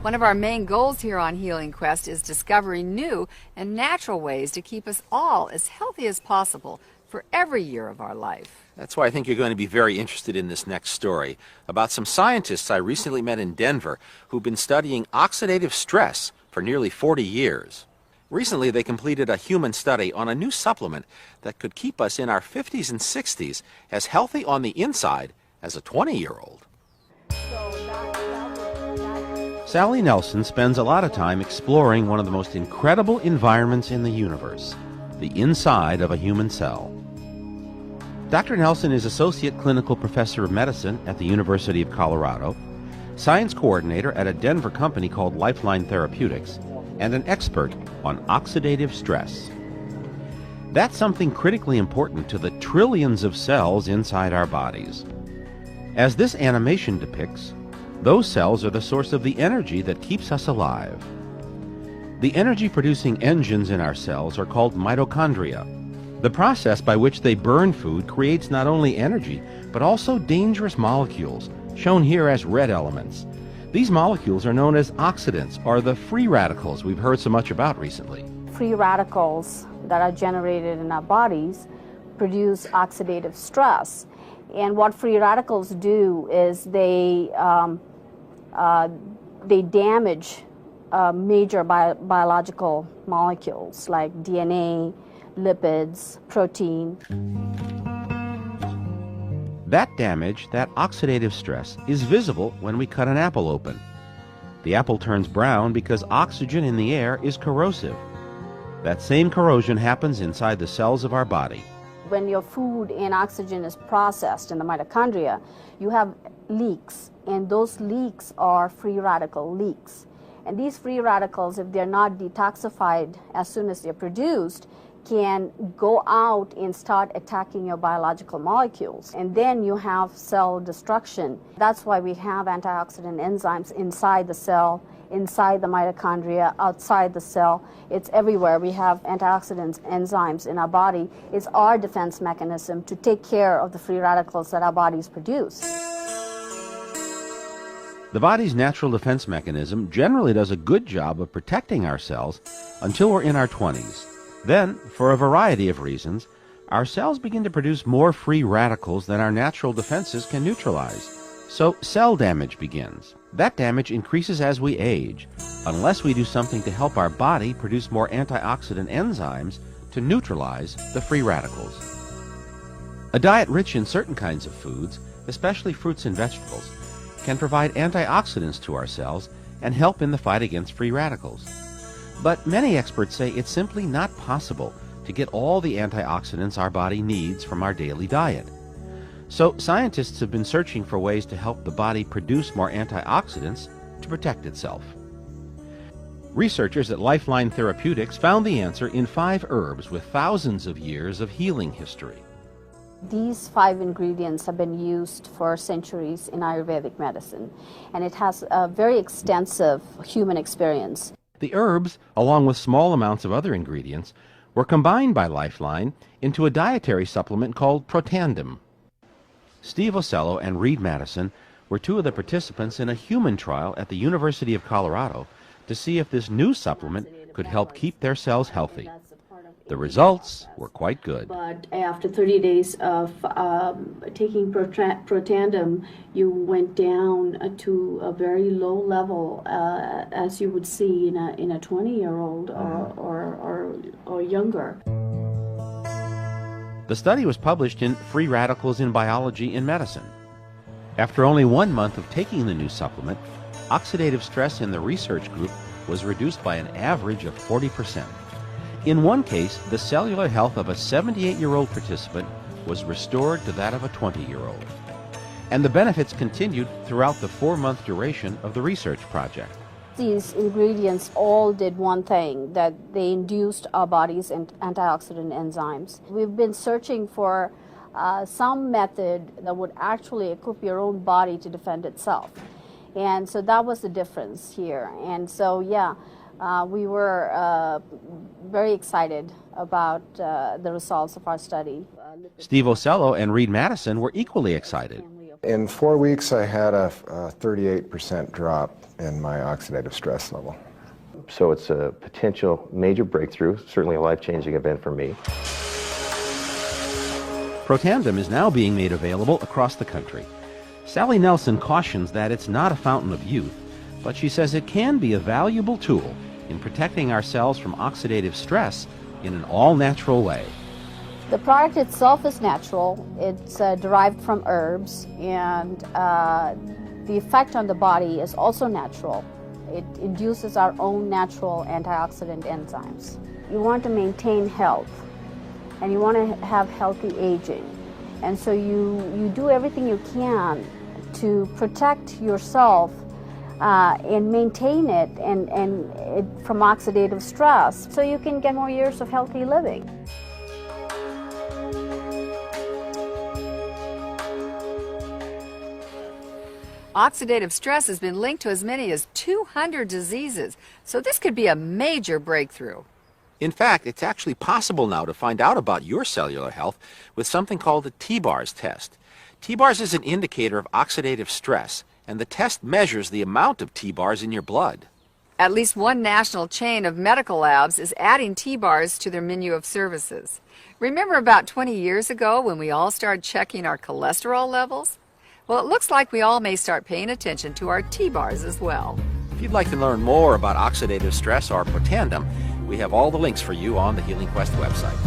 One of our main goals here on Healing Quest is discovering new and natural ways to keep us all as healthy as possible for every year of our life. That's why I think you're going to be very interested in this next story about some scientists I recently met in Denver who've been studying oxidative stress for nearly 40 years. Recently, they completed a human study on a new supplement that could keep us in our 50s and 60s as healthy on the inside as a 20-year-old. Sally Nelson spends a lot of time exploring one of the most incredible environments in the universe, the inside of a human cell. Dr. Nelson is Associate Clinical Professor of Medicine at the University of Colorado, Science Coordinator at a Denver company called Lifeline Therapeutics, and an expert on oxidative stress. That's something critically important to the trillions of cells inside our bodies. As this animation depicts, those cells are the source of the energy that keeps us alive. The energy-producing engines in our cells are called mitochondria. The process by which they burn food creates not only energy, but also dangerous molecules, shown here as red elements. These molecules are known as oxidants, or the free radicals we've heard so much about recently. Free radicals that are generated in our bodies produce oxidative stress. And what free radicals do is they damage major biological molecules like DNA, lipids, protein. That damage, that oxidative stress, is visible when we cut an apple open. The apple turns brown because oxygen in the air is corrosive. That same corrosion happens inside the cells of our body. When your food and oxygen is processed in the mitochondria, you have leaks, and those leaks are free radical leaks. And these free radicals, if they're not detoxified as soon as they're produced, can go out and start attacking your biological molecules. And then you have cell destruction. That's why we have antioxidant enzymes inside the cell, inside the mitochondria, outside the cell. It's everywhere. We have antioxidant enzymes in our body. It's our defense mechanism to take care of the free radicals that our bodies produce. The body's natural defense mechanism generally does a good job of protecting our cells until we're in our 20s. Then, for a variety of reasons, our cells begin to produce more free radicals than our natural defenses can neutralize. So cell damage begins. That damage increases as we age, unless we do something to help our body produce more antioxidant enzymes to neutralize the free radicals. A diet rich in certain kinds of foods, especially fruits and vegetables, can provide antioxidants to our cells and help in the fight against free radicals. But many experts say it's simply not possible to get all the antioxidants our body needs from our daily diet. So scientists have been searching for ways to help the body produce more antioxidants to protect itself. Researchers at Lifeline Therapeutics found the answer in 5 herbs with thousands of years of healing history. These 5 ingredients have been used for centuries in Ayurvedic medicine, and it has a very extensive human experience. The herbs, along with small amounts of other ingredients, were combined by Lifeline into a dietary supplement called Protandim. Steve Ocello and Reed Madison were 2 of the participants in a human trial at the University of Colorado to see if this new supplement could help keep their cells healthy. The results were quite good. But after 30 days of taking Protandim, you went down to a very low level, as you would see in a 20-year-old or younger. The study was published in Free Radicals in Biology in Medicine. After only 1 month of taking the new supplement, oxidative stress in the research group was reduced by an average of 40%. In one case, the cellular health of a 78-year-old participant was restored to that of a 20-year-old. And the benefits continued throughout the 4-month duration of the research project. These ingredients all did one thing, that they induced our body's antioxidant enzymes. We've been searching for some method that would actually equip your own body to defend itself. And so that was the difference here. And so, yeah, we were very excited about the results of our study. Steve Ocello and Reed Madison were equally excited. In 4 weeks, I had a 38% drop in my oxidative stress level. So it's a potential major breakthrough, certainly a life-changing event for me. Protandim is now being made available across the country. Sally Nelson cautions that it's not a fountain of youth, but she says it can be a valuable tool in protecting ourselves from oxidative stress in an all-natural way. The product itself is natural. It's derived from herbs, and the effect on the body is also natural. It induces our own natural antioxidant enzymes. You want to maintain health, and you want to have healthy aging. And so you do everything you can to protect yourself and maintain it from oxidative stress so you can get more years of healthy living. Oxidative stress has been linked to as many as 200 diseases, so this could be a major breakthrough. In fact, it's actually possible now to find out about your cellular health with something called the T-bars test. T-bars is an indicator of oxidative stress, and the test measures the amount of T-bars in your blood. At least one national chain of medical labs is adding T-bars to their menu of services. Remember about 20 years ago when we all started checking our cholesterol levels? Well, it looks like we all may start paying attention to our T-bars as well. If you'd like to learn more about oxidative stress or Protandim, we have all the links for you on the Healing Quest website.